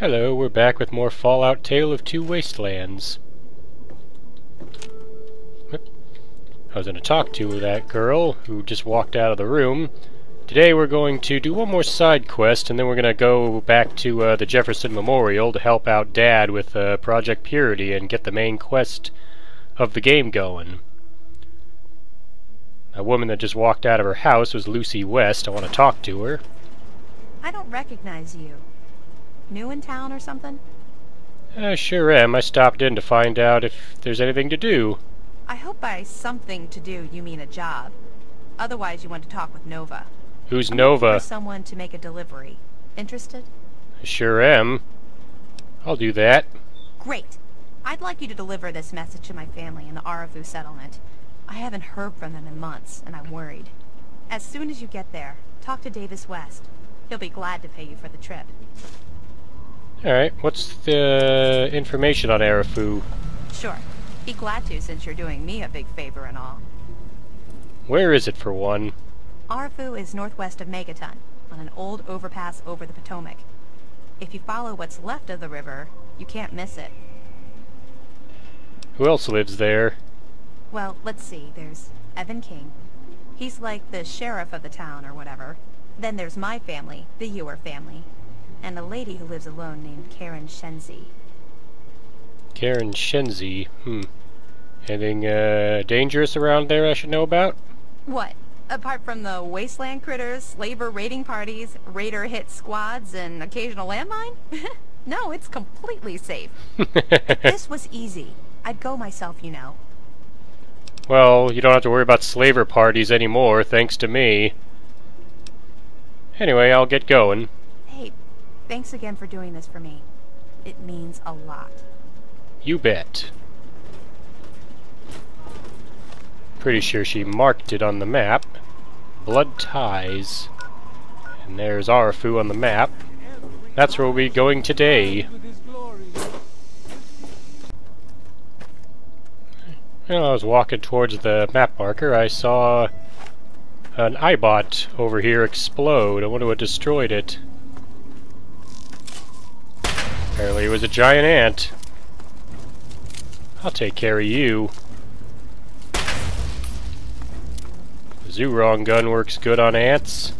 Hello, we're back with more Fallout Tale of Two Wastelands. I was going to talk to that girl who just walked out of the room. Today we're going to do one more side quest, and then we're going to go back to the Jefferson Memorial to help out Dad with Project Purity and get the main quest of the game going. A woman that just walked out of her house was Lucy West. I want to talk to her. I don't recognize you. New in town or something? I sure am. I stopped in to find out if there's anything to do. I hope by something to do you mean a job. Otherwise you want to talk with Nova. Who's I'm Nova? looking for someone to make a delivery. Interested? I sure am. I'll do that. Great. I'd like you to deliver this message to my family in the Arefu settlement. I haven't heard from them in months, and I'm worried. As soon as you get there, talk to Davis West. He'll be glad to pay you for the trip. Alright, what's the information on Arefu? Sure. Be glad to, since you're doing me a big favor and all. Where is it, for one? Arefu is northwest of Megaton, on an old overpass over the Potomac. If you follow what's left of the river, you can't miss it. Who else lives there? Well, let's see. There's Evan King. He's like the sheriff of the town or whatever. Then there's my family, the Ewer family. And a lady who lives alone named Karen Shenzi. Karen Shenzi. Anything dangerous around there I should know about? What? Apart from the wasteland critters, slaver raiding parties, raider hit squads, and occasional landmine? No, it's completely safe. If this was easy, I'd go myself, you know. Well, you don't have to worry about slaver parties anymore, thanks to me. Anyway, I'll get going. Hey, thanks again for doing this for me. It means a lot. You bet. Pretty sure she marked it on the map. Blood ties. And there's Arefu on the map. That's where we'll be going today. Well, I was walking towards the map marker. I saw an Eyebot over here explode. I wonder what destroyed it. Apparently it was a giant ant. I'll take care of you. The Zurong gun works good on ants.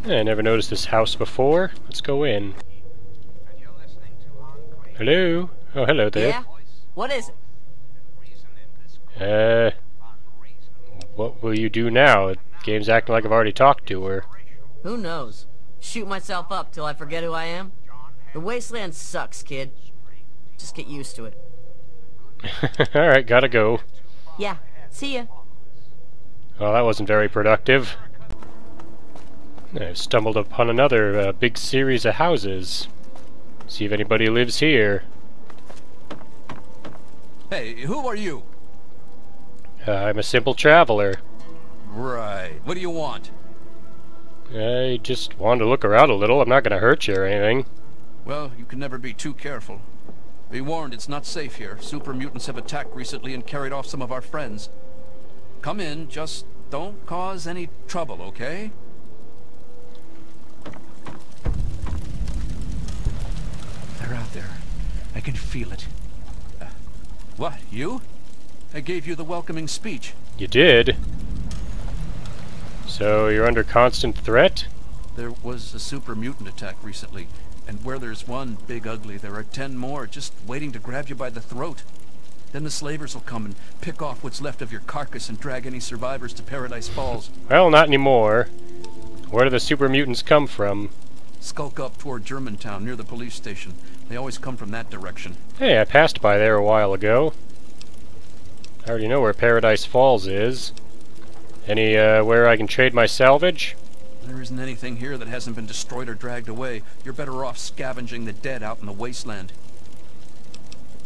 I never noticed this house before. Let's go in. Hello? Oh, hello there. Yeah? What is it? What will you do now? The game's acting like I've already talked to her. Who knows? Shoot myself up till I forget who I am? The Wasteland sucks, kid. Just get used to it. Alright, gotta go. Yeah, see ya. Well, that wasn't very productive. I've stumbled upon another big series of houses. See if anybody lives here. Hey, who are you? I'm a simple traveler. Right. What do you want? I just wanted to look around a little. I'm not going to hurt you or anything. Well, you can never be too careful. Be warned, it's not safe here. Super mutants have attacked recently and carried off some of our friends. Come in, just don't cause any trouble, okay? They're out there. I can feel it. What, you? I gave you the welcoming speech. You did? So you're under constant threat? There was a super mutant attack recently, and where there's one big ugly, there are 10 more just waiting to grab you by the throat. Then the slavers will come and pick off what's left of your carcass and drag any survivors to Paradise Falls. Well, not anymore. Where do the super mutants come from? Skulk up toward Germantown near the police station. They always come from that direction. Hey, I passed by there a while ago. I already know where Paradise Falls is. Where I can trade my salvage? There isn't anything here that hasn't been destroyed or dragged away. You're better off scavenging the dead out in the wasteland.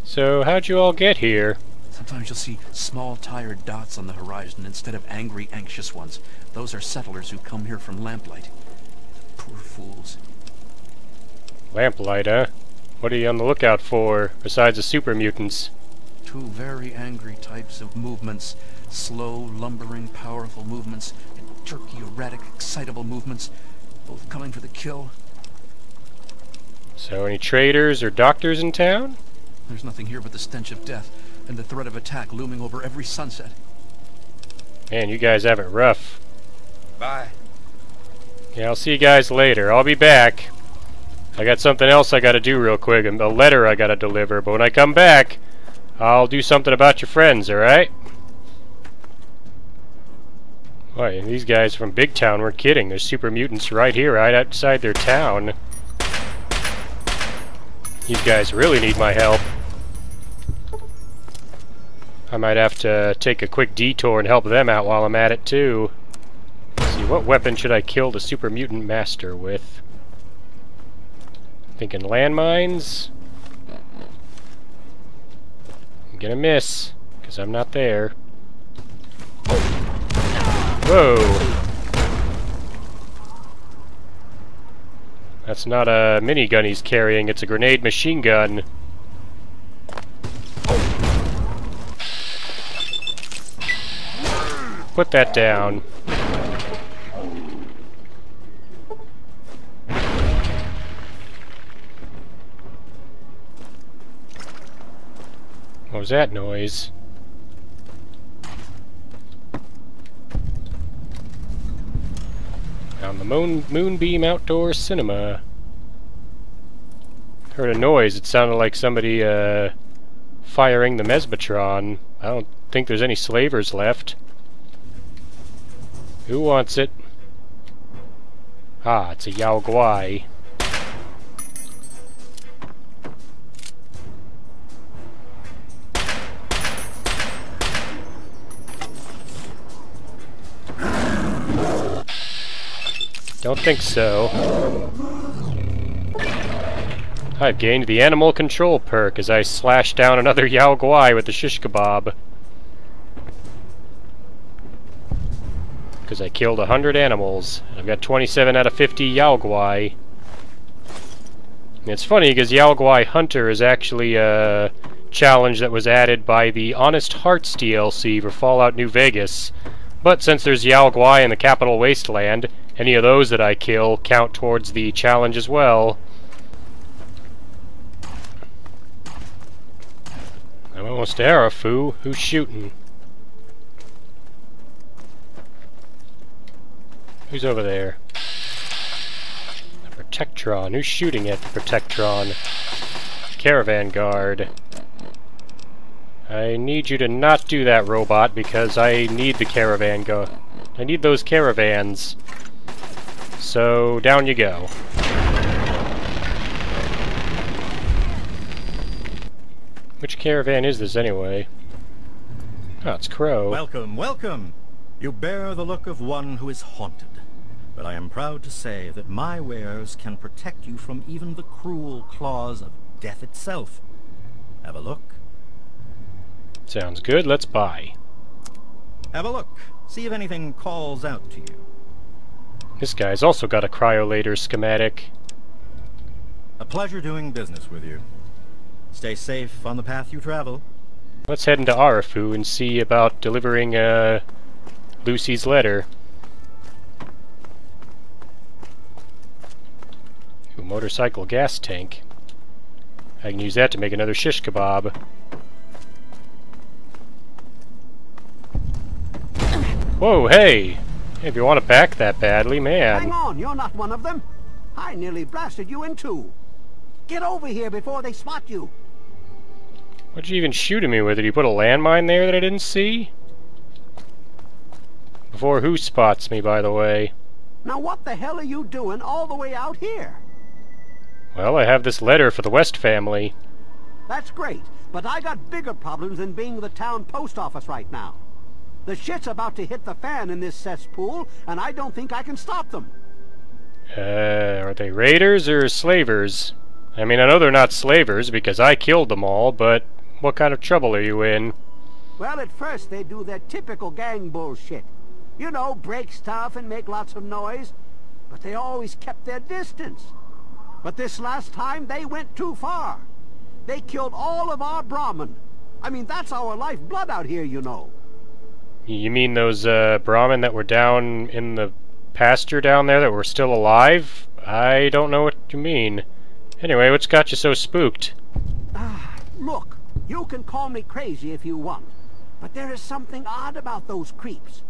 So, how'd you all get here? Sometimes you'll see small, tired dots on the horizon instead of angry, anxious ones. Those are settlers who come here from Lamplight. Poor fools. Lamplight, huh? What are you on the lookout for, besides the super mutants? Two very angry types of movements. Slow, lumbering, powerful movements, and jerky, erratic, excitable movements, both coming for the kill. So, any traders or doctors in town? There's nothing here but the stench of death, and the threat of attack looming over every sunset. Man, you guys have it rough. Bye. Yeah, I'll see you guys later. I'll be back. I got something else I gotta do real quick, a letter I gotta deliver, but when I come back, I'll do something about your friends, alright? Boy, these guys from Big Town weren't kidding. There's super mutants right here, right outside their town. These guys really need my help. I might have to take a quick detour and help them out while I'm at it, too. Let's see, what weapon should I kill the super mutant master with? Thinking landmines? I'm gonna miss, because I'm not there. Whoa! That's not a minigun he's carrying, it's a grenade machine gun. Put that down. What was that noise? On the Moonbeam Outdoor Cinema. Heard a noise. It sounded like somebody firing the Mesmatron. I don't think there's any slavers left. Who wants it? Ah, it's a Yao Guai. Don't think so. I've gained the animal control perk as I slash down another Yao Guai with the shish kebab. Because I killed 100 animals. And I've got 27 out of 50 Yao Guai. And it's funny because Yao Guai Hunter is actually a challenge that was added by the Honest Hearts DLC for Fallout New Vegas. But since there's Yao Guai in the capital Wasteland, any of those that I kill count towards the challenge as well. I'm almost to Arefu. Who's shooting? Who's over there? The Protectron. Who's shooting at the Protectron? Caravan Guard. I need you to not do that, robot, because I need the caravan I need those caravans. So, down you go. Which caravan is this, anyway? Oh, it's Crow. Welcome, welcome! You bear the look of one who is haunted. But I am proud to say that my wares can protect you from even the cruel claws of death itself. Have a look. Sounds good, let's buy. Have a look. See if anything calls out to you. This guy's also got a cryolator schematic. A pleasure doing business with you. Stay safe on the path you travel. Let's head into Arefu and see about delivering Lucy's letter. Ooh, motorcycle gas tank. I can use that to make another shish kebab. Whoa, hey! If you want to back that badly, man. Hang on, you're not one of them. I nearly blasted you in two. Get over here before they spot you. What'd you even shoot at me with? Did you put a landmine there that I didn't see? Before who spots me, by the way? Now what the hell are you doing all the way out here? Well, I have this letter for the West family. That's great, but I got bigger problems than being the town post office right now. The shit's about to hit the fan in this cesspool, and I don't think I can stop them. Are they raiders or slavers? I mean, I know they're not slavers because I killed them all, but what kind of trouble are you in? Well, at first they do their typical gang bullshit. You know, break stuff and make lots of noise. But they always kept their distance. But this last time, they went too far. They killed all of our Brahmin. I mean, that's our lifeblood out here, you know. You mean those Brahmin that were down in the pasture down there that were still alive? I don't know what you mean. Anyway, what's got you so spooked? Look, you can call me crazy if you want, but there is something odd about those creeps.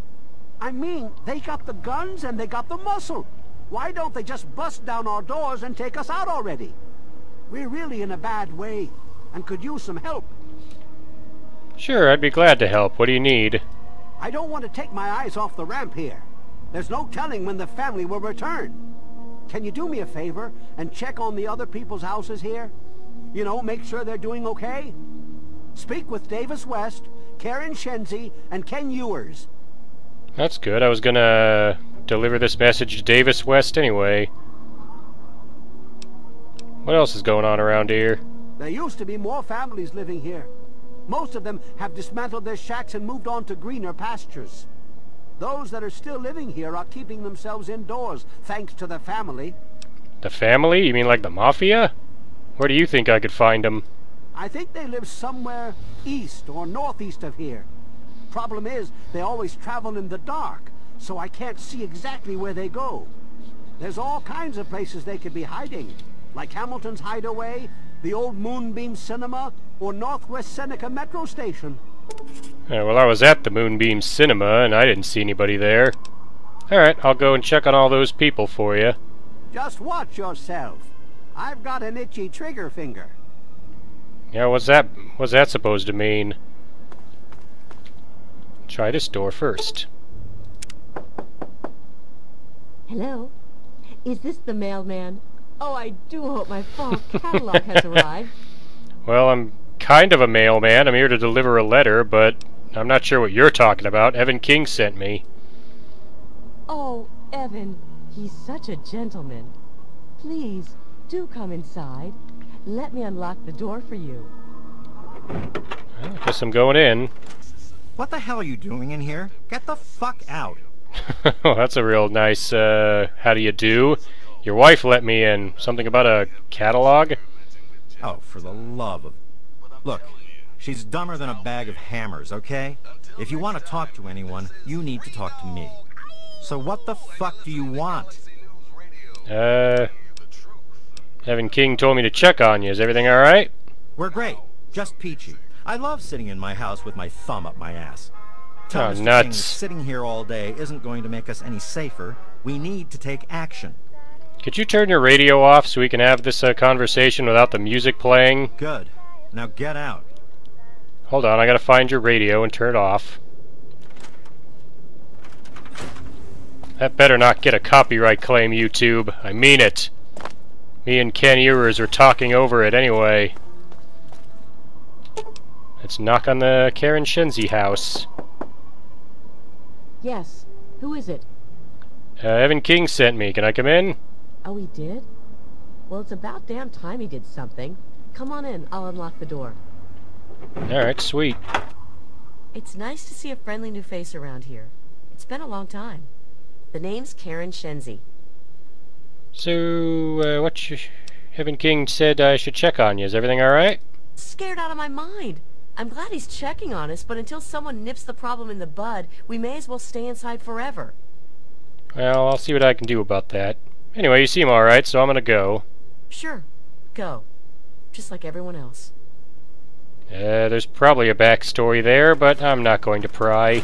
I mean, they got the guns and they got the muscle. Why don't they just bust down our doors and take us out already? We're really in a bad way, and could use some help. Sure, I'd be glad to help. What do you need? I don't want to take my eyes off the ramp here. There's no telling when the family will return. Can you do me a favor and check on the other people's houses here? You know, make sure they're doing okay? Speak with Davis West, Karen Shenzi, and Ken Ewers. That's good. I was gonna deliver this message to Davis West anyway. What else is going on around here? There used to be more families living here. Most of them have dismantled their shacks and moved on to greener pastures. Those that are still living here are keeping themselves indoors, thanks to the family. The family? You mean like the Mafia? Where do you think I could find them? I think they live somewhere east or northeast of here. Problem is, they always travel in the dark, so I can't see exactly where they go. There's all kinds of places they could be hiding, like Hamilton's Hideaway, the old Moonbeam Cinema, or Northwest Seneca Metro Station. Well, I was at the Moonbeam Cinema, and I didn't see anybody there. Alright, I'll go and check on all those people for you. Just watch yourself. I've got an itchy trigger finger. Yeah, what's that supposed to mean? Try this door first. Hello? Is this the mailman? Oh, I do hope my fall catalog has arrived. Well, I'm kind of a mailman. I'm here to deliver a letter, but I'm not sure what you're talking about. Evan King sent me. Oh, Evan, he's such a gentleman. Please, do come inside. Let me unlock the door for you. Well, I guess I'm going in. What the hell are you doing in here? Get the fuck out. Oh, that's a real nice, how do you do? Your wife let me in. Something about a catalog? Oh, for the love of... Look, she's dumber than a bag of hammers, okay? If you want to talk to anyone, you need to talk to me. So what the fuck do you want? Evan King told me to check on you. Is everything alright? We're great. Just peachy. I love sitting in my house with my thumb up my ass. Tell Oh, Mr. nuts. King sitting here all day isn't going to make us any safer. We need to take action. Could you turn your radio off so we can have this conversation without the music playing? Good. Now get out. Hold on, I gotta find your radio and turn it off. That better not get a copyright claim, YouTube. I mean it. Me and Ken Ewers are talking over it anyway. Let's knock on the Karen Shenzi house. Yes, who is it? Evan King sent me. Can I come in? Oh, he did? Well, it's about damn time he did something. Come on in, I'll unlock the door. Alright, sweet. It's nice to see a friendly new face around here. It's been a long time. The name's Karen Shenzi. So, Evan King said I should check on you. Is everything alright? Scared out of my mind. I'm glad he's checking on us, but until someone nips the problem in the bud, we may as well stay inside forever. Well, I'll see what I can do about that. Anyway, you seem alright, so I'm gonna go. Sure, go. Just like everyone else. There's probably a backstory there, but I'm not going to pry.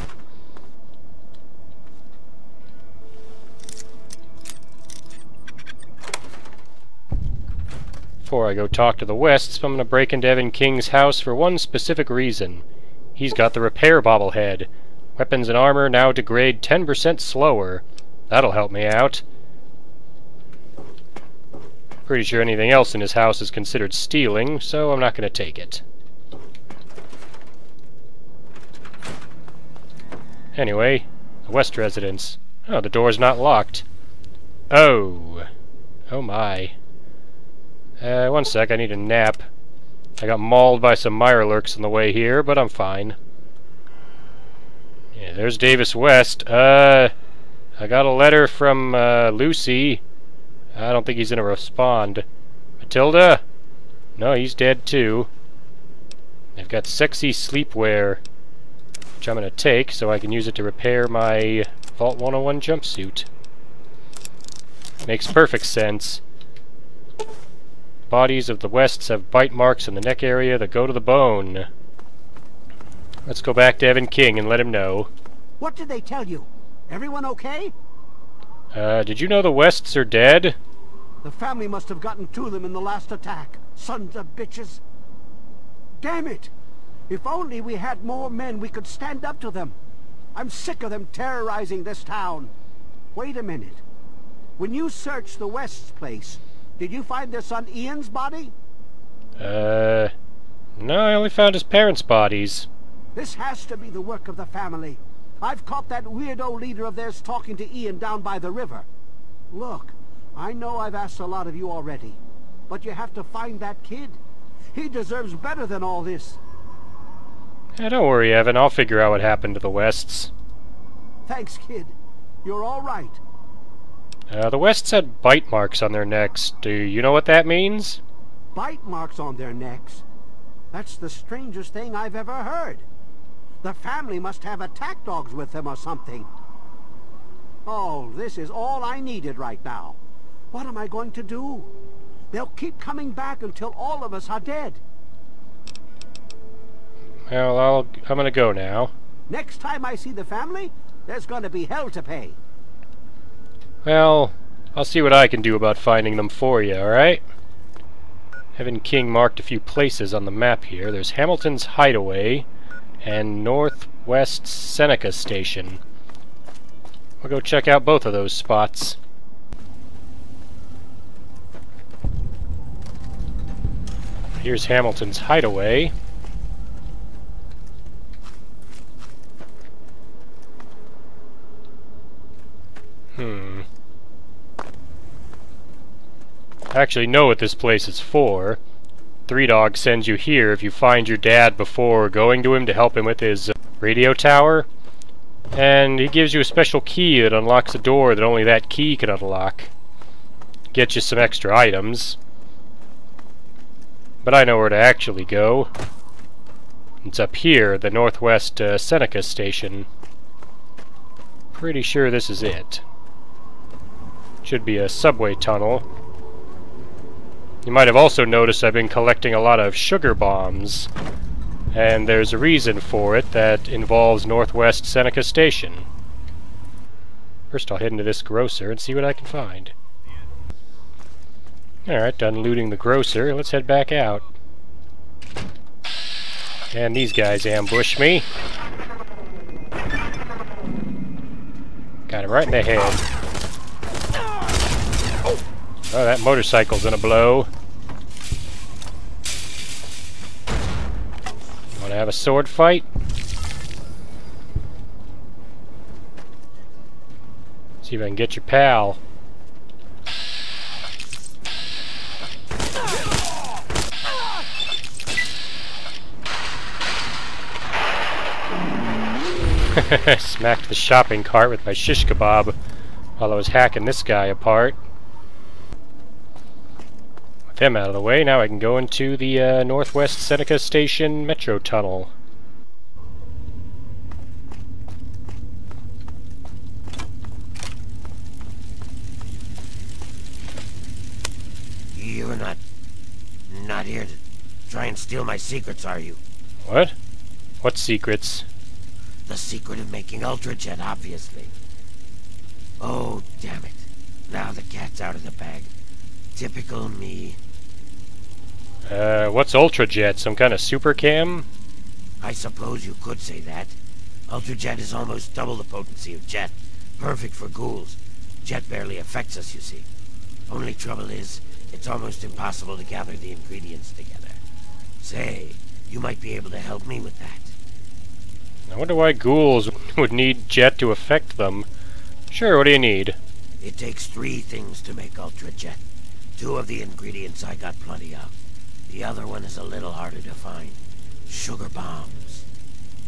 Before I go talk to the Wests, I'm gonna break into Evan King's house for one specific reason. He's got the repair bobblehead. Weapons and armor now degrade 10% slower. That'll help me out. Pretty sure anything else in his house is considered stealing, so I'm not going to take it. Anyway, the West residence. Oh, the door's not locked. Oh. Oh my. One sec, I need a nap. I got mauled by some mirelurks on the way here, but I'm fine. Yeah, there's Davis West. I got a letter from, Lucy. I don't think he's gonna respond. Matilda? No, he's dead too. They've got sexy sleepwear, which I'm going to take so I can use it to repair my Vault 101 jumpsuit. Makes perfect sense. Bodies of the Wests have bite marks in the neck area that go to the bone. Let's go back to Evan King and let him know. What did they tell you? Everyone okay? Did you know the Wests are dead? The family must have gotten to them in the last attack. Sons of bitches. Damn it! If only we had more men, we could stand up to them. I'm sick of them terrorizing this town. Wait a minute. When you searched the West's place, did you find their son Ian's body? No, I only found his parents' bodies. This has to be the work of the family. I've caught that weirdo leader of theirs talking to Ian down by the river. Look, I know I've asked a lot of you already, but you have to find that kid. He deserves better than all this. Yeah, don't worry, Evan. I'll figure out what happened to the Wests. Thanks, kid. You're all right. The Wests had bite marks on their necks. Do you know what that means? Bite marks on their necks? That's the strangest thing I've ever heard. The family must have attack dogs with them or something. Oh, this is all I needed right now. What am I going to do? They'll keep coming back until all of us are dead. Well, I'm gonna go now. Next time I see the family, there's gonna be hell to pay. Well, I'll see what I can do about finding them for you, alright? Evan King marked a few places on the map here. There's Hamilton's Hideaway and Northwest Seneca Station. We'll go check out both of those spots. Here's Hamilton's Hideaway. I actually know what this place is for. Three Dog sends you here if you find your dad before going to him to help him with his radio tower. And he gives you a special key that unlocks a door that only that key can unlock. Gets you some extra items. But I know where to actually go. It's up here, the Northwest Seneca Station. Pretty sure this is it. Should be a subway tunnel. You might have also noticed I've been collecting a lot of sugar bombs. And there's a reason for it that involves Northwest Seneca Station. First I'll head into this grocer and see what I can find. Alright, done looting the grocer. Let's head back out. And these guys ambush me. Got him right in the head. Oh, that motorcycle's gonna blow. Wanna have a sword fight? See if I can get your pal. Smacked the shopping cart with my shish kebab while I was hacking this guy apart. With him out of the way, now I can go into the Northwest Seneca Station Metro Tunnel. You're not here to try and steal my secrets, are you? What? What secrets? The secret of making Ultrajet, obviously. Oh, damn it. Now the cat's out of the bag. Typical me. What's Ultrajet? Some kind of super cam? I suppose you could say that. Ultrajet is almost double the potency of Jet. Perfect for ghouls. Jet barely affects us, you see. Only trouble is, it's almost impossible to gather the ingredients together. Say, you might be able to help me with that. I wonder why ghouls would need Jet to affect them. Sure, what do you need? It takes 3 things to make Ultrajet. 2 of the ingredients I got plenty of. The other one is a little harder to find. Sugar bombs.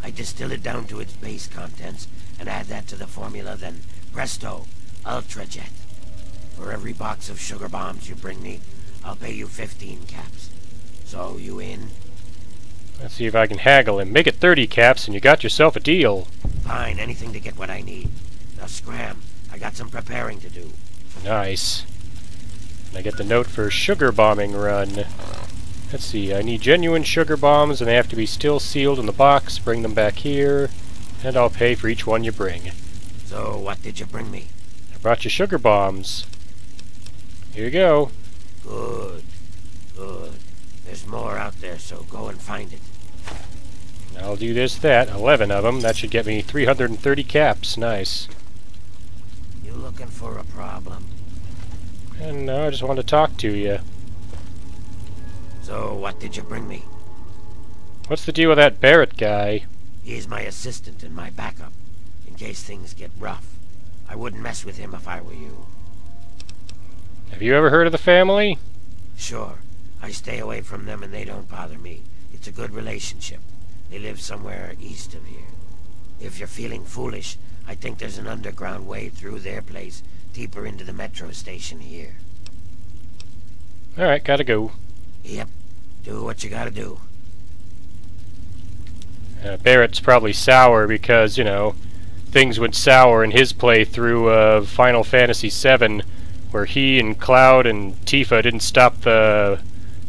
I distill it down to its base contents and add that to the formula, then presto, Ultrajet. For every box of sugar bombs you bring me, I'll pay you 15 caps. So, you in? Let's see if I can haggle him. Make it 30 caps and you got yourself a deal. Fine, anything to get what I need. Now scram. I got some preparing to do. Nice. And I get the note for sugar bombing run. Let's see, I need genuine sugar bombs and they have to be still sealed in the box. Bring them back here, and I'll pay for each one you bring. So, what did you bring me? I brought you sugar bombs. Here you go. Good. Good. There's more out there, so go and find it. I'll do that. 11 of them. That should get me 330 caps. Nice. You looking for a problem? And no, I just wanted to talk to you. So, what did you bring me? What's the deal with that Barrett guy? He's my assistant and my backup, in case things get rough. I wouldn't mess with him if I were you. Have you ever heard of the family? Sure. I stay away from them and they don't bother me. It's a good relationship. They live somewhere east of here. If you're feeling foolish, I think there's an underground way through their place, deeper into the metro station here. Alright, gotta go. Yep. Do what you gotta do. Barrett's probably sour because, you know, things went sour in his playthrough of Final Fantasy VII, where he and Cloud and Tifa didn't stop the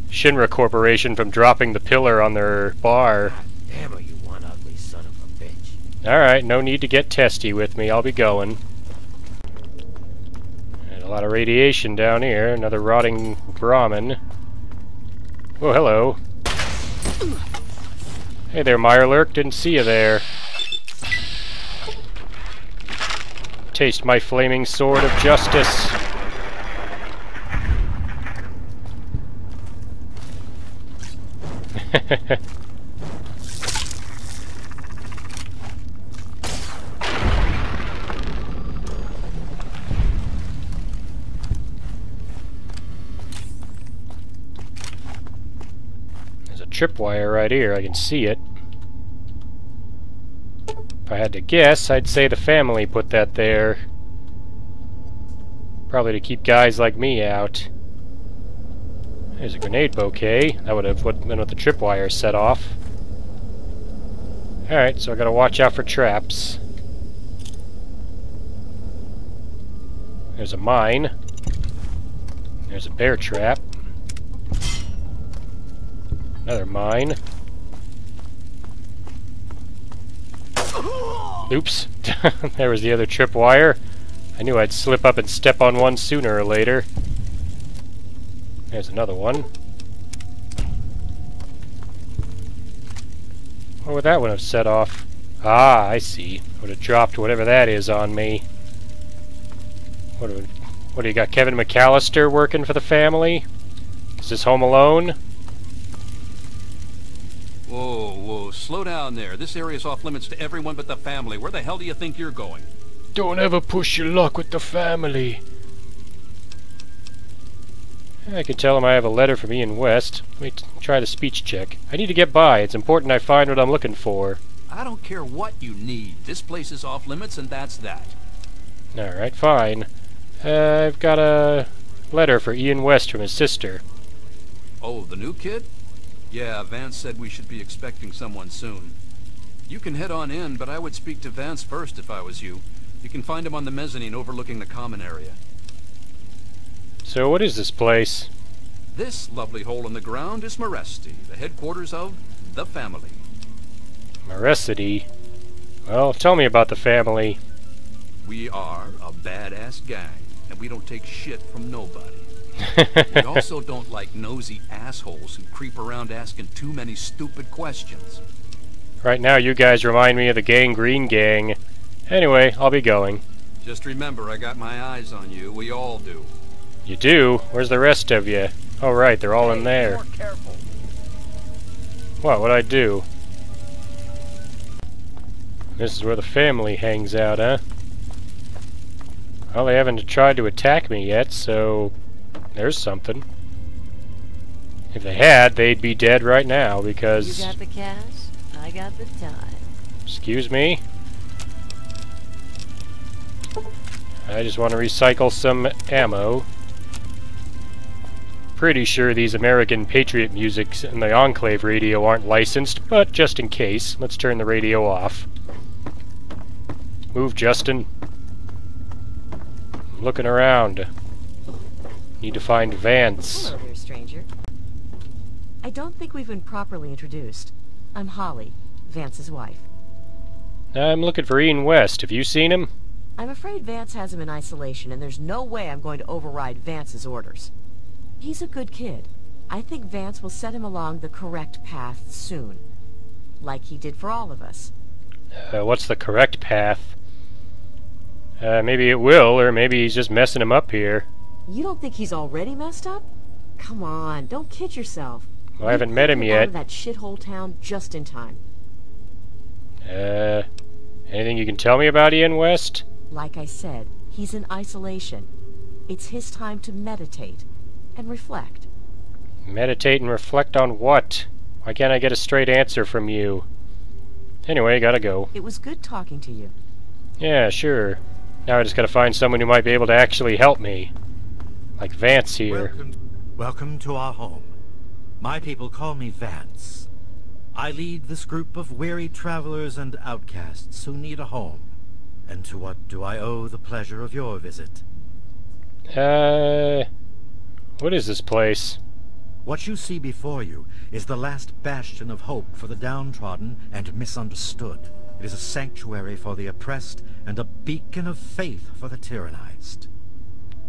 Shinra Corporation from dropping the pillar on their bar. God damn it, you one ugly son of a bitch. Alright, no need to get testy with me. I'll be going. And a lot of radiation down here. Another rotting Brahmin. Oh, hello. Hey there, Mirelurk. Didn't see you there. Taste my flaming sword of justice. There's a tripwire right here. I can see it. If I had to guess, I'd say the family put that there. Probably to keep guys like me out. There's a grenade bouquet. That would have been what the tripwire set off. Alright, so I gotta watch out for traps. There's a mine. There's a bear trap. Another mine. Oops. There was the other tripwire. I knew I'd slip up and step on one sooner or later. There's another one. What would that one have set off? Ah, I see. Would have dropped whatever that is on me. What do you got, Kevin McAllister working for the family? Is this Home Alone? Whoa, whoa, slow down there. This area's off limits to everyone but the family. Where the hell do you think you're going? Don't ever push your luck with the family. I can tell him I have a letter from Ian West. Let me try the speech check. I need to get by. It's important I find what I'm looking for. I don't care what you need. This place is off limits and that's that. Alright, fine. I've got a letter for Ian West from his sister. Oh, the new kid? Yeah, Vance said we should be expecting someone soon. You can head on in, but I would speak to Vance first if I was you. You can find him on the mezzanine overlooking the common area. So what is this place? This lovely hole in the ground is Maresti, the headquarters of the family. Maresti? Well, tell me about the family. We are a badass gang, and we don't take shit from nobody. We also don't like nosy assholes who creep around asking too many stupid questions. Right now you guys remind me of the Gangrene Gang. Anyway, I'll be going. Just remember, I got my eyes on you. We all do. You do? Where's the rest of you? Oh right, they're all in there. More careful. What'd I do? This is where the family hangs out, huh? Well, they haven't tried to attack me yet, so there's something. If they had, they'd be dead right now, because... You got the cash, I got the time. Excuse me? I just want to recycle some ammo. Pretty sure these American Patriot musics and the Enclave radio aren't licensed, but just in case, let's turn the radio off. Move, Justin. I'm looking around. Need to find Vance. Hello there, stranger. I don't think we've been properly introduced. I'm Holly, Vance's wife. I'm looking for Ian West. Have you seen him? I'm afraid Vance has him in isolation, and there's no way I'm going to override Vance's orders. He's a good kid. I think Vance will set him along the correct path soon. Like he did for all of us. What's the correct path? Maybe it will, or maybe he's just messing him up here. You don't think he's already messed up? Come on, don't kid yourself. Well, I haven't met him yet. Out of that shithole town just in time. Anything you can tell me about Ian West? Like I said, he's in isolation. It's his time to meditate and reflect. Meditate and reflect on what? Why can't I get a straight answer from you? Anyway, gotta go. It was good talking to you. Yeah, sure. Now I just gotta find someone who might be able to actually help me. Like Vance here. Welcome to our home. My people call me Vance. I lead this group of weary travelers and outcasts who need a home. And to what do I owe the pleasure of your visit? What is this place? What you see before you is the last bastion of hope for the downtrodden and misunderstood. It is a sanctuary for the oppressed and a beacon of faith for the tyrannized.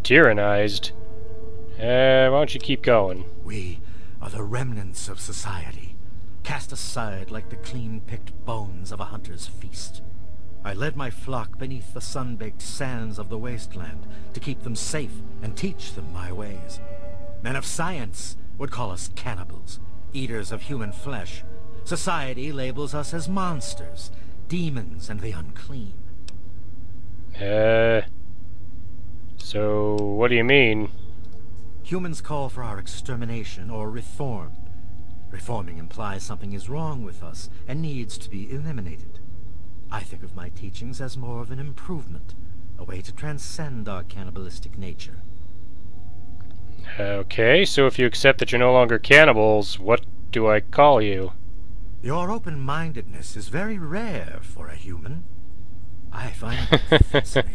Tyrannized? Why don't you keep going? We are the remnants of society, cast aside like the clean-picked bones of a hunter's feast. I led my flock beneath the sun-baked sands of the wasteland to keep them safe and teach them my ways. Men of science would call us cannibals, eaters of human flesh. Society labels us as monsters, demons and the unclean. So what do you mean? Humans call for our extermination or reform. Reforming implies something is wrong with us and needs to be eliminated. I think of my teachings as more of an improvement, a way to transcend our cannibalistic nature. Okay, so if you accept that you're no longer cannibals, what do I call you? Your open-mindedness is very rare for a human. I find it fascinating.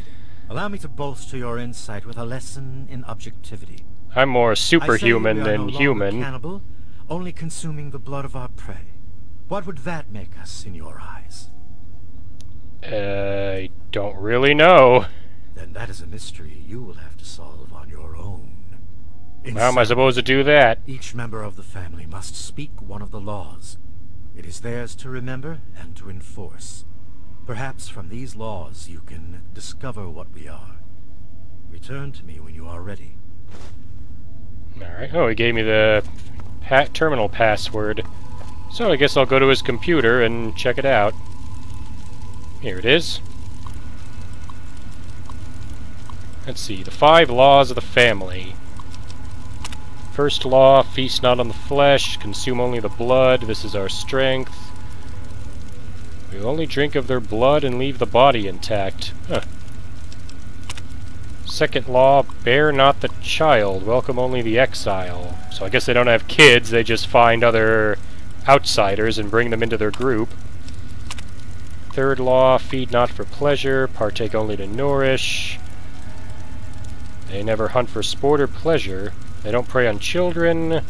Allow me to bolster your insight with a lesson in objectivity. I'm more superhuman I say we are than no human. longer cannibal, only consuming the blood of our prey. What would that make us in your eyes? I don't really know. Then that is a mystery you will have to solve on your own. How am I supposed to do that? Each member of the family must speak one of the laws. It is theirs to remember and to enforce. Perhaps from these laws you can discover what we are. Return to me when you are ready. Alright, oh, he gave me the terminal password. So I guess I'll go to his computer and check it out. Here it is. Let's see, the 5 laws of the family. First law, feast not on the flesh, consume only the blood, this is our strength. We only drink of their blood and leave the body intact. Huh. Second law, bear not the child, welcome only the exile. So I guess they don't have kids, they just find other outsiders and bring them into their group. Third law, feed not for pleasure, partake only to nourish. They never hunt for sport or pleasure. They don't prey on children.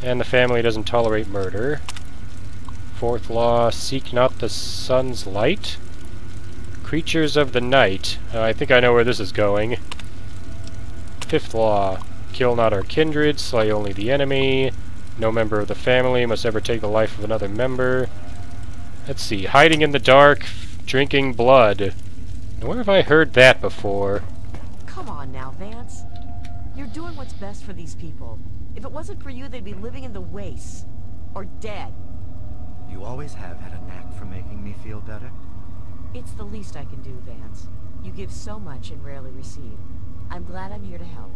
And the family doesn't tolerate murder. Fourth law, seek not the sun's light. Creatures of the night. I think I know where this is going. Fifth law, kill not our kindred, slay only the enemy. No member of the family must ever take the life of another member. Let's see, hiding in the dark, drinking blood. Now, where have I heard that before? Come on now, Vance. You're doing what's best for these people. If it wasn't for you, they'd be living in the wastes. Or dead. You always have had a knack for making me feel better. It's the least I can do, Vance. You give so much and rarely receive. I'm glad I'm here to help.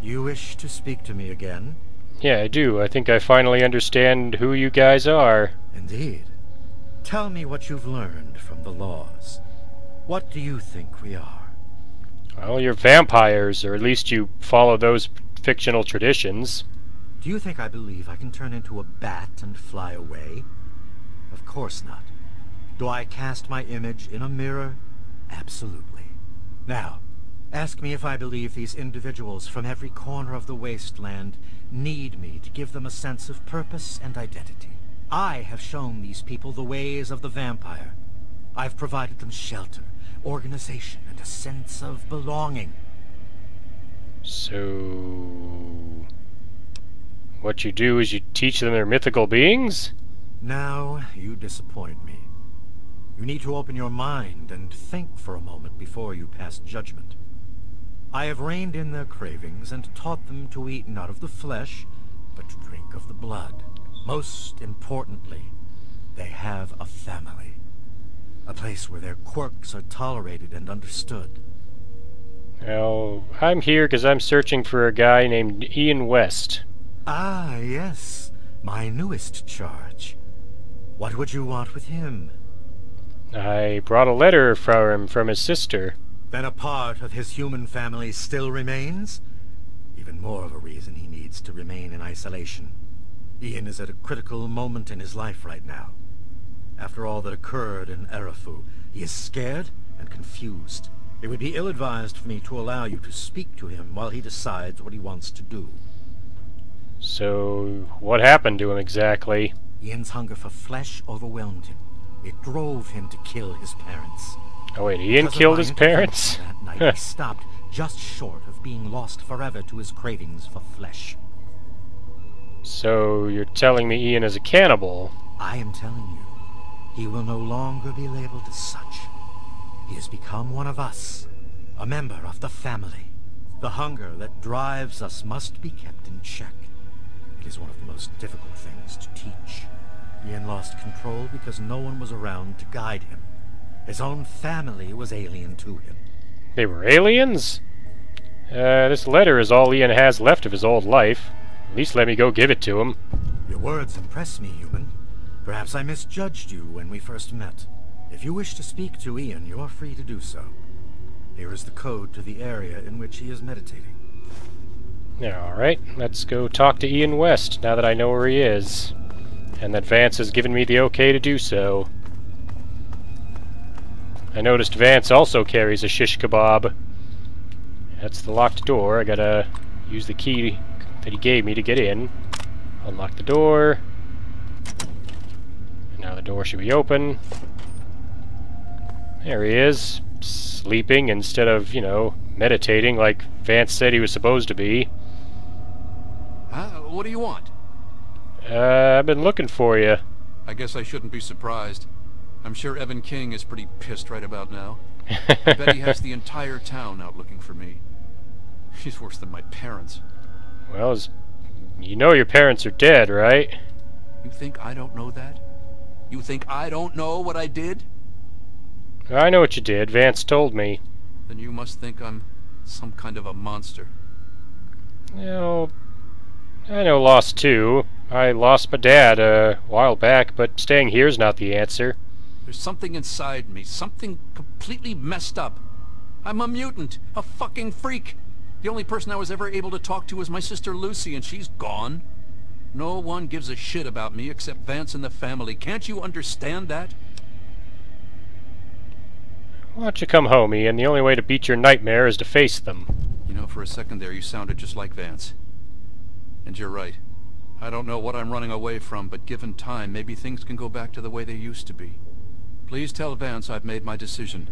You wish to speak to me again? Yeah, I do. I think I finally understand who you guys are. Indeed. Tell me what you've learned from the laws. What do you think we are? Well, you're vampires, or at least you follow those fictional traditions. Do you think I believe I can turn into a bat and fly away? Of course not. Do I cast my image in a mirror? Absolutely. Now, ask me if I believe these individuals from every corner of the wasteland need me to give them a sense of purpose and identity. I have shown these people the ways of the vampire. I've provided them shelter, organization, and a sense of belonging. So... what you do is you teach them they're mythical beings? Now, you disappoint me. You need to open your mind and think for a moment before you pass judgment. I have reined in their cravings and taught them to eat not of the flesh, but to drink of the blood. Most importantly, they have a family. A place where their quirks are tolerated and understood. Well, I'm here because I'm searching for a guy named Ian West. Ah, yes. My newest charge. What would you want with him? I brought a letter for him from his sister. Then a part of his human family still remains? Even more of a reason he needs to remain in isolation. Ian is at a critical moment in his life right now. After all that occurred in Arefu, he is scared and confused. It would be ill-advised for me to allow you to speak to him while he decides what he wants to do. So, what happened to him exactly? Ian's hunger for flesh overwhelmed him. It drove him to kill his parents. Oh wait, Ian Because of killed my his parents? intervention that night, he stopped just short of being lost forever to his cravings for flesh. So, you're telling me Ian is a cannibal? I am telling you, he will no longer be labeled as such. He has become one of us, a member of the family. The hunger that drives us must be kept in check. It is one of the most difficult things to teach. Ian lost control because no one was around to guide him. His own family was alien to him. They were aliens? This letter is all Ian has left of his old life. At least let me go give it to him. Your words impress me, human. Perhaps I misjudged you when we first met. If you wish to speak to Ian, you are free to do so. Here is the code to the area in which he is meditating. Alright, let's go talk to Ian West, now that I know where he is. And that Vance has given me the okay to do so. I noticed Vance also carries a shish kebab. That's the locked door. I gotta use the key that he gave me to get in. Unlock the door. Now the door should be open. There he is, sleeping instead of, meditating like Vance said he was supposed to be. What do you want? I've been looking for you. I guess I shouldn't be surprised. I'm sure Evan King is pretty pissed right about now. I bet he has the entire town out looking for me. He's worse than my parents. Well, you know your parents are dead, right? You think I don't know that? You think I don't know what I did? I know what you did. Vance told me. Then you must think I'm some kind of a monster. I know loss too. I lost my dad a while back, but staying here's not the answer. There's something inside me, something completely messed up. I'm a mutant, a fucking freak. The only person I was ever able to talk to was my sister Lucy, and she's gone. No one gives a shit about me except Vance and the family. Can't you understand that? Why don't you come home, Ian? The only way to beat your nightmare is to face them. You know, for a second there you sounded just like Vance. And you're right. I don't know what I'm running away from, but given time, maybe things can go back to the way they used to be. Please tell Vance I've made my decision.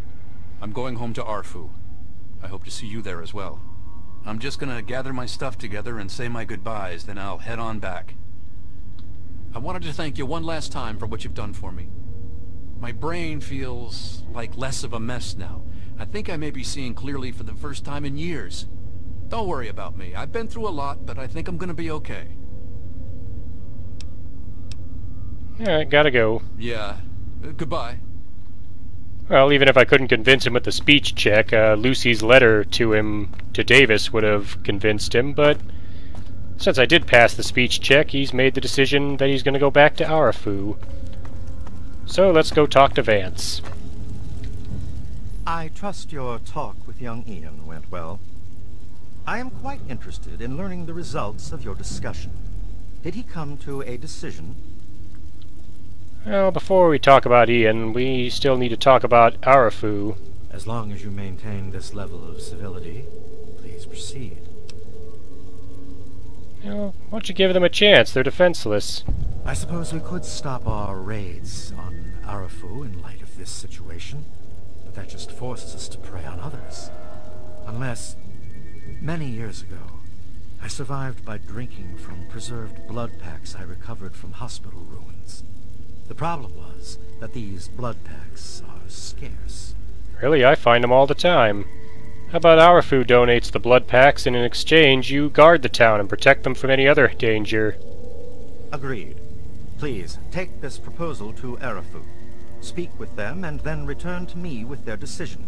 I'm going home to Arefu. I hope to see you there as well. I'm just gonna gather my stuff together and say my goodbyes, then I'll head on back. I wanted to thank you one last time for what you've done for me. My brain feels like less of a mess now. I think I may be seeing clearly for the first time in years. Don't worry about me. I've been through a lot, but I think I'm gonna be okay. Alright, gotta go. Yeah. Goodbye. Well, even if I couldn't convince him with the speech check, Lucy's letter to Davis would have convinced him, but since I did pass the speech check, he's made the decision that he's gonna go back to Arefu. So let's go talk to Vance. I trust your talk with young Ian went well. I am quite interested in learning the results of your discussion. Did he come to a decision? Well, before we talk about Ian, we still need to talk about Arefu. As long as you maintain this level of civility, please proceed. You know, why don't you give them a chance? They're defenseless. I suppose we could stop our raids on Arefu in light of this situation, but that just forces us to prey on others. Unless, many years ago, I survived by drinking from preserved blood packs I recovered from hospital ruins. The problem was that these blood packs are scarce. Really, I find them all the time. How about Arefu donates the blood packs, and in exchange you guard the town and protect them from any other danger? Agreed. Please, take this proposal to Arefu. Speak with them, and then return to me with their decision.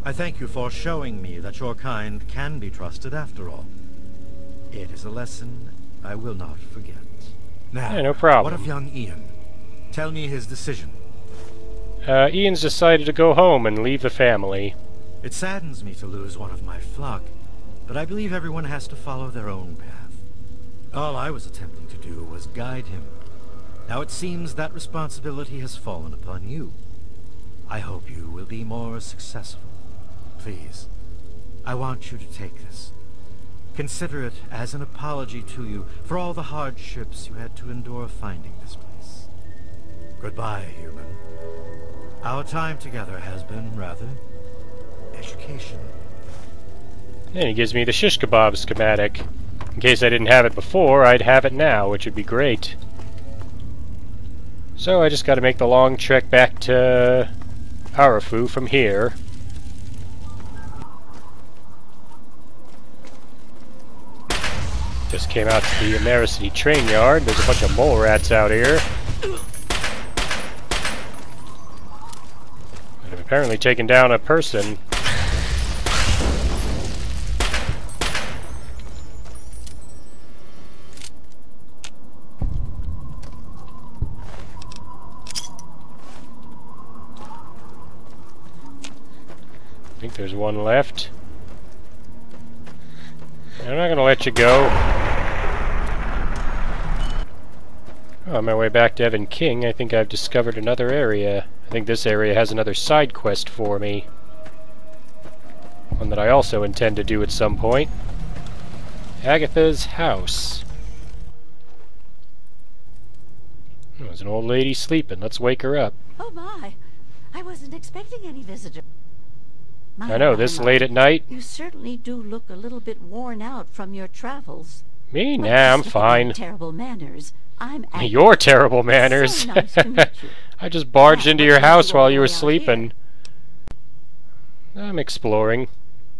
I thank you for showing me that your kind can be trusted after all. It is a lesson I will not forget. Now, yeah, no problem. What of young Ian? Tell me his decision. Ian's decided to go home and leave the family. It saddens me to lose one of my flock, but I believe everyone has to follow their own path. All I was attempting to do was guide him. Now it seems that responsibility has fallen upon you. I hope you will be more successful. Please, I want you to take this. Consider it as an apology to you for all the hardships you had to endure finding this place. Goodbye, human. Our time together has been rather education. And he gives me the shish kebab schematic. In case I didn't have it before, I'd have it now, which would be great. So I just gotta make the long trek back to Arefu from here. Just came out to the Americity train yard. There's a bunch of mole rats out here. I've apparently taken down a person. I think there's one left. I'm not gonna let you go. Oh, on my way back to Evan King, I think I've discovered another area. I think this area has another side quest for me. One that I also intend to do at some point. Agatha's house. Oh, there's an old lady sleeping. Let's wake her up. Oh my, I wasn't expecting any visitor. I know, this late at night. You certainly do look a little bit worn out from your travels. Me? But Nah, I'm just fine. Terrible manners. I'm Your terrible manners. So nice to meet you. I just barged Yeah, into what your brings house you all while the you were way out sleeping. I'm exploring.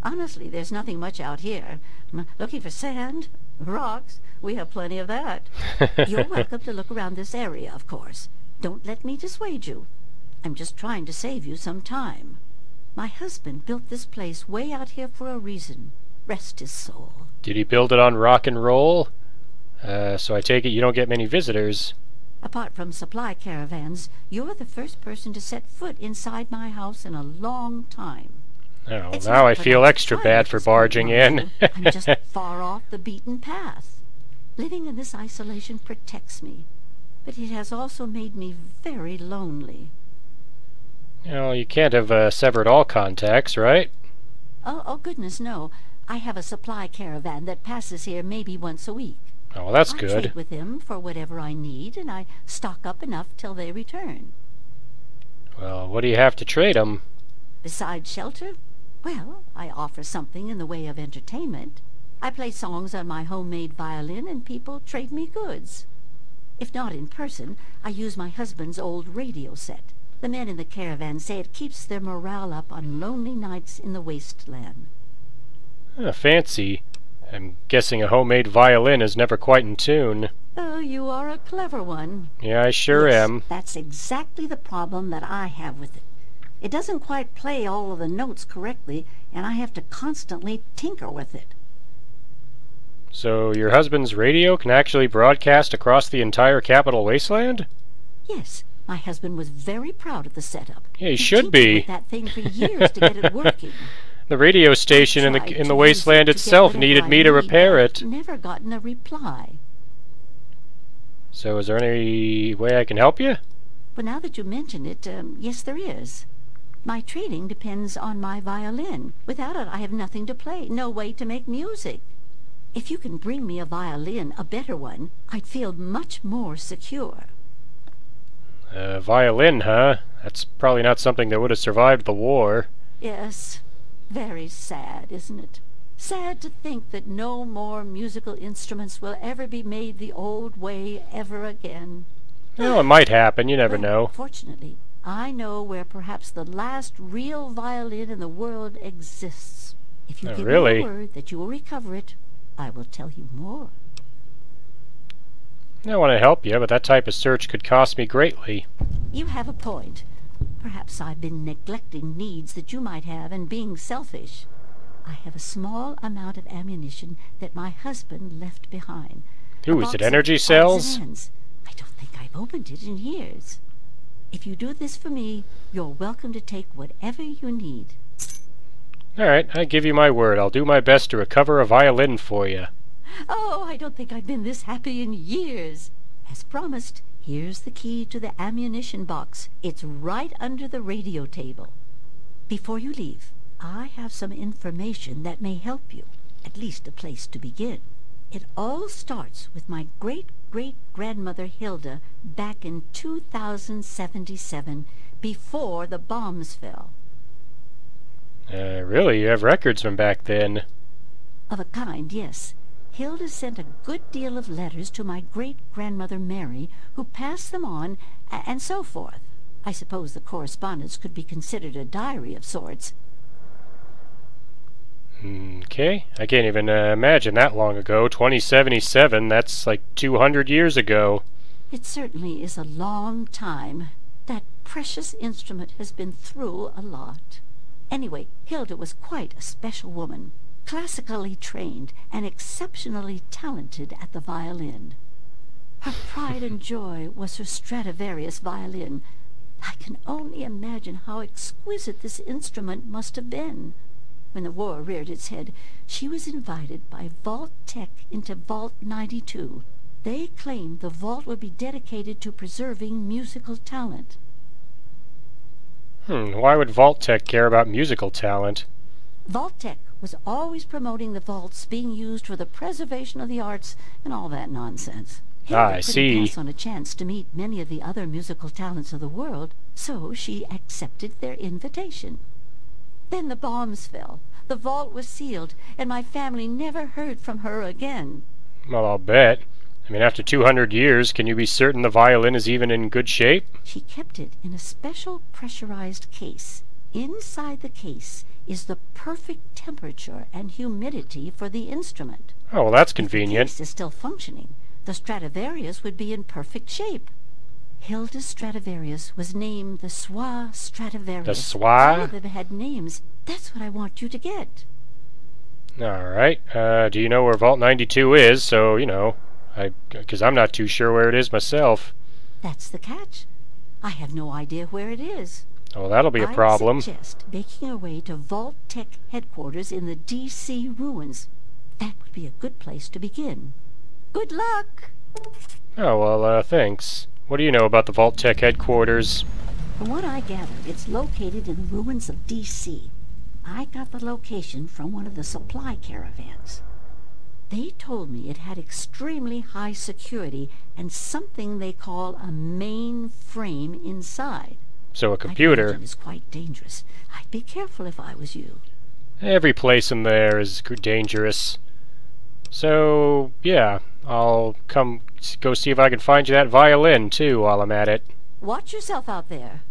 Honestly, there's nothing much out here. Looking for sand, rocks. We have plenty of that. You're welcome to look around this area, of course. Don't let me dissuade you. I'm just trying to save you some time. My husband built this place way out here for a reason. Rest his soul. Did he build it on rock and roll? So I take it you don't get many visitors. Apart from supply caravans, you're the first person to set foot inside my house in a long time. Oh, It's now not I that feel I'm extra trying bad to for spur barging you in. on. I'm just far off the beaten path. Living in this isolation protects me, but it has also made me very lonely. You know, you can't have severed all contacts, right? Oh, goodness, no. I have a supply caravan that passes here maybe once a week. Oh, well, that's I good. trade with them for whatever I need, and I stock up enough till they return. Well, what do you have to trade 'em? Besides shelter, well, I offer something in the way of entertainment. I play songs on my homemade violin, and people trade me goods. If not in person, I use my husband's old radio set. The men in the caravan say it keeps their morale up on lonely nights in the wasteland. Fancy. I'm guessing a homemade violin is never quite in tune. Oh, you are a clever one. Yeah, I sure Yes, am. That's exactly the problem that I have with it. It doesn't quite play all of the notes correctly, and I have to constantly tinker with it. So your husband's radio can actually broadcast across the entire Capital Wasteland? Yes, my husband was very proud of the setup. Yeah, he should tinkered be. with that thing for years to get it working. The radio station in the wasteland itself needed me to repair it. Never gotten a reply. So is there any way I can help you? Well, now that you mention it, yes there is. My trading depends on my violin. Without it, I have nothing to play, no way to make music. If you can bring me a violin, a better one, I'd feel much more secure. Violin, huh? That's probably not something that would have survived the war. Yes. Very sad, isn't it? Sad to think that no more musical instruments will ever be made the old way ever again. Well, it might happen. You never know. Fortunately, I know where perhaps the last real violin in the world exists. If you give me the word that you will recover it, I will tell you more. I want to help you, but that type of search could cost me greatly. You have a point. Perhaps I've been neglecting needs that you might have and being selfish. I have a small amount of ammunition that my husband left behind. Ooh, is it energy cells? I don't think I've opened it in years. If you do this for me, you're welcome to take whatever you need. Alright, I give you my word. I'll do my best to recover a violin for you. Oh, I don't think I've been this happy in years. As promised, here's the key to the ammunition box. It's right under the radio table. Before you leave, I have some information that may help you, at least a place to begin. It all starts with my great-great-grandmother Hilda back in 2077, before the bombs fell. Really? You have records from back then? Of a kind, yes. Hilda sent a good deal of letters to my great-grandmother Mary, who passed them on, and so forth. I suppose the correspondence could be considered a diary of sorts. Okay, I can't even imagine that long ago. 2077, that's like 200 years ago. It certainly is a long time. That precious instrument has been through a lot. Anyway, Hilda was quite a special woman. Classically trained and exceptionally talented at the violin. Her pride and joy was her Stradivarius violin. I can only imagine how exquisite this instrument must have been. When the war reared its head, she was invited by Vault Tech into Vault 92. They claimed the vault would be dedicated to preserving musical talent. Why would Vault Tech care about musical talent? Vault Tech was always promoting the vaults being used for the preservation of the arts and all that nonsense. I see. Couldn't pass on a chance to meet many of the other musical talents of the world, so she accepted their invitation. Then the bombs fell, the vault was sealed, and my family never heard from her again. Well, I'll bet. I mean, after 200 years, can you be certain the violin is even in good shape? She kept it in a special pressurized case. Inside the case is the perfect temperature and humidity for the instrument. Oh, well, that's convenient. If the case is still functioning, the Stradivarius would be in perfect shape. Hilda's Stradivarius was named the Soie Stradivarius. The Soie? All of them had names. That's what I want you to get. Alright. Do you know where Vault 92 is? So, you know, because I'm not too sure where it is myself. That's the catch. I have no idea where it is. Oh, that'll be a problem. I suggest making our way to Vault Tech headquarters in the D.C. ruins. That would be a good place to begin. Good luck! Oh, well, thanks. What do you know about the Vault Tech headquarters? From what I gather, it's located in the ruins of D.C. I got the location from one of the supply caravans. They told me it had extremely high security and something they call a mainframe inside. So a computer. I imagine it's quite dangerous. I'd be careful if I was you. Every place in there is dangerous. So, yeah, I'll go see if I can find you that violin, too, while I'm at it. Watch yourself out there.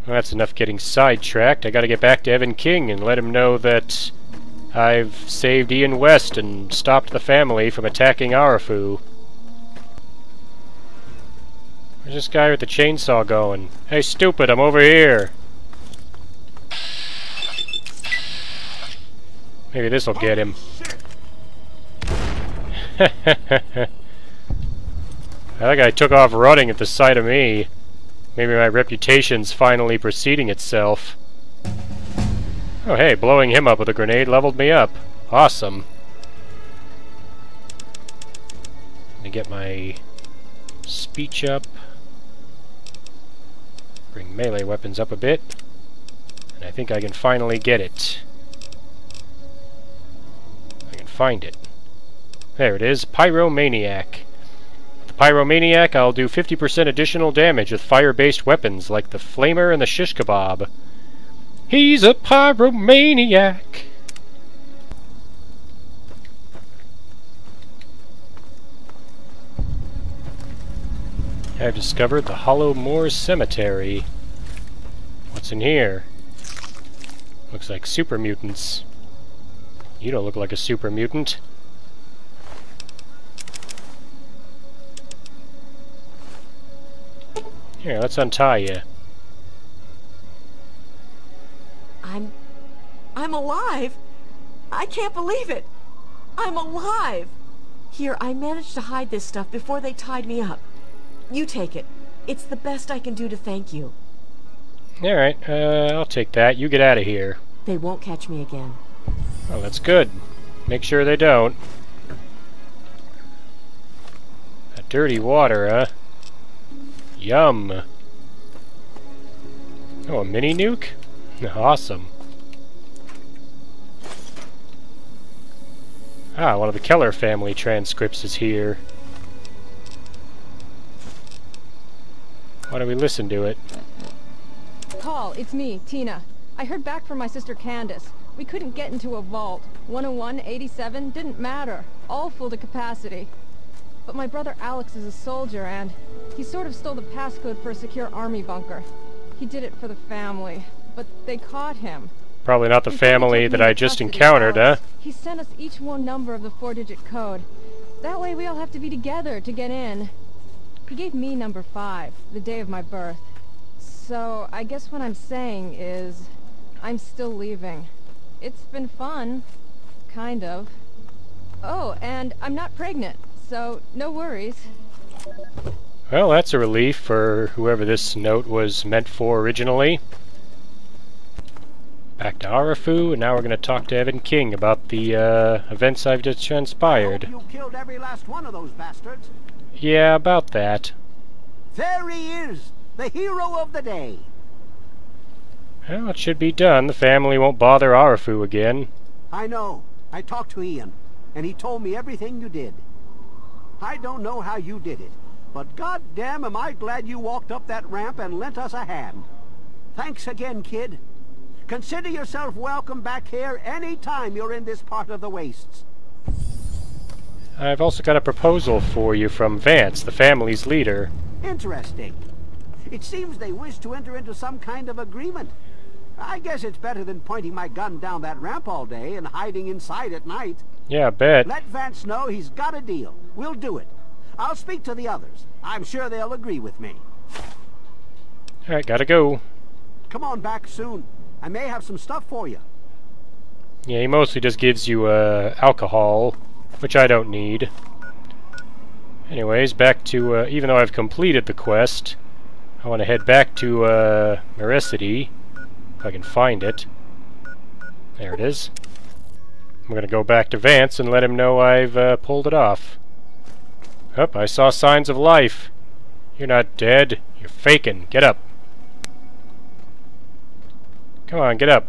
Well, that's enough getting sidetracked. I gotta get back to Evan King and let him know that I've saved Ian West and stopped the family from attacking Arefu. Where's this guy with the chainsaw going? Hey, stupid, I'm over here! Maybe this'll get him. That guy took off running at the sight of me. Maybe my reputation's finally preceding itself. Oh hey, blowing him up with a grenade leveled me up. Awesome. Let me get my speech up. Bring melee weapons up a bit. And I think I can finally get it. I can find it. There it is, Pyromaniac. With the Pyromaniac, I'll do 50% additional damage with fire-based weapons like the Flamer and the Shish Kebab. He's a Pyromaniac! I've discovered the Hollow Moor Cemetery. What's in here? Looks like super mutants. You don't look like a super mutant. Here, let's untie you. I'm alive! I can't believe it! I'm alive! Here, I managed to hide this stuff before they tied me up. You take it. It's the best I can do to thank you. Alright, I'll take that. You get out of here. They won't catch me again. Oh, that's good. Make sure they don't. That dirty water, huh? Yum. Oh, a mini nuke? Awesome. Ah, one of the Keller family transcripts is here. Why don't we listen to it? Paul, it's me, Tina. I heard back from my sister Candace. We couldn't get into a vault. 101, 87, didn't matter. All full to capacity. But my brother Alex is a soldier, and he sort of stole the passcode for a secure army bunker. He did it for the family, but they caught him. Probably not the family that I just encountered, huh? He sent us each one number of the 4-digit code. That way we all have to be together to get in. He gave me number 5, the day of my birth. So, I guess what I'm saying is, I'm still leaving. It's been fun. Kind of. Oh, and I'm not pregnant, so no worries. Well, that's a relief for whoever this note was meant for originally. Back to Arefu, and now we're going to talk to Evan King about the events I've just transpired. I hope you killed every last one of those bastards. Yeah, about that. There he is, the hero of the day. Well, it should be done. The family won't bother Arefu again. I know. I talked to Ian, and he told me everything you did. I don't know how you did it, but goddamn am I glad you walked up that ramp and lent us a hand. Thanks again, kid. Consider yourself welcome back here any time you're in this part of the wastes. I've also got a proposal for you from Vance, the family's leader. Interesting. It seems they wish to enter into some kind of agreement. I guess it's better than pointing my gun down that ramp all day and hiding inside at night. Yeah, I bet. Let Vance know he's got a deal. We'll do it. I'll speak to the others. I'm sure they'll agree with me. Alright, gotta go. Come on back soon. I may have some stuff for you. Yeah, he mostly just gives you alcohol, which I don't need. Anyways, back to, even though I've completed the quest, I want to head back to Mericity, if I can find it. There it is. I'm going to go back to Vance and let him know I've pulled it off. Oh, I saw signs of life. You're not dead. You're faking. Get up. Come on, get up.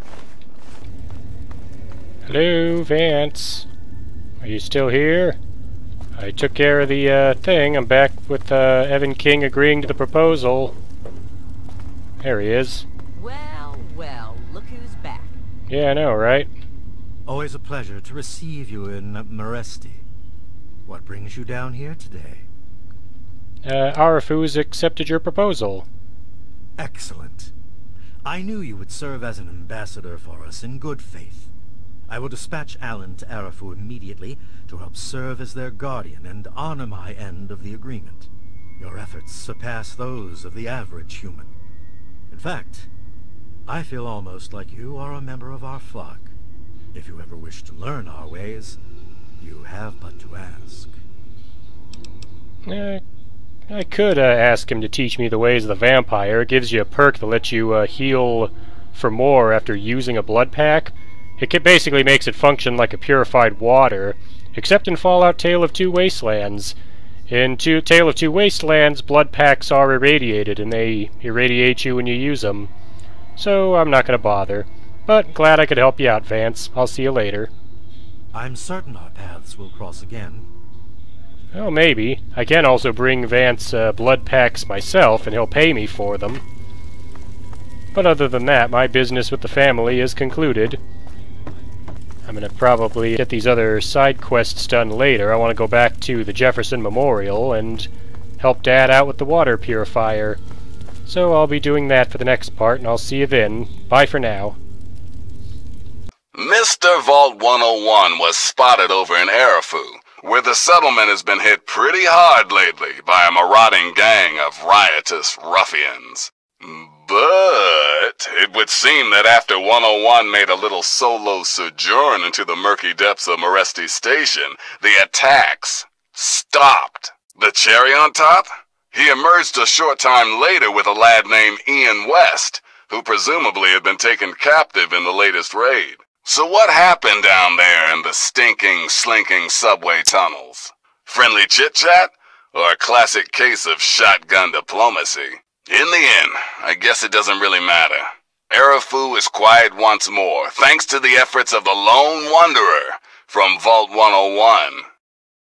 Hello, Vance. Are you still here? I took care of the thing. I'm back with Evan King agreeing to the proposal. There he is. Well, well, look who's back. Yeah, I know, right? Always a pleasure to receive you in Meresti. What brings you down here today? Arefu's accepted your proposal. Excellent. I knew you would serve as an ambassador for us in good faith. I will dispatch Alan to Arefu immediately to help serve as their guardian and honor my end of the agreement. Your efforts surpass those of the average human. In fact, I feel almost like you are a member of our flock. If you ever wish to learn our ways, you have but to ask. I could ask him to teach me the ways of the vampire. It gives you a perk that lets you heal for more after using a blood pack. It basically makes it function like a purified water, except in Fallout Tale of Two Wastelands. In Tale of Two Wastelands, blood packs are irradiated, and they irradiate you when you use them. So I'm not going to bother. But glad I could help you out, Vance. I'll see you later. I'm certain our paths will cross again. Well, maybe. I can also bring Vance blood packs myself, and he'll pay me for them. But other than that, my business with the family is concluded. I'm gonna probably get these other side quests done later. I want to go back to the Jefferson Memorial and help Dad out with the water purifier. So I'll be doing that for the next part, and I'll see you then. Bye for now. Mr. Vault 101 was spotted over in Arefu, where the settlement has been hit pretty hard lately by a marauding gang of riotous ruffians. But it would seem that after 101 made a little solo sojourn into the murky depths of Moresti Station, the attacks stopped. The cherry on top? He emerged a short time later with a lad named Ian West, who presumably had been taken captive in the latest raid. So what happened down there in the stinking, slinking subway tunnels? Friendly chit-chat? Or a classic case of shotgun diplomacy? In the end, I guess it doesn't really matter. Arefu is quiet once more, thanks to the efforts of the Lone Wanderer from Vault 101.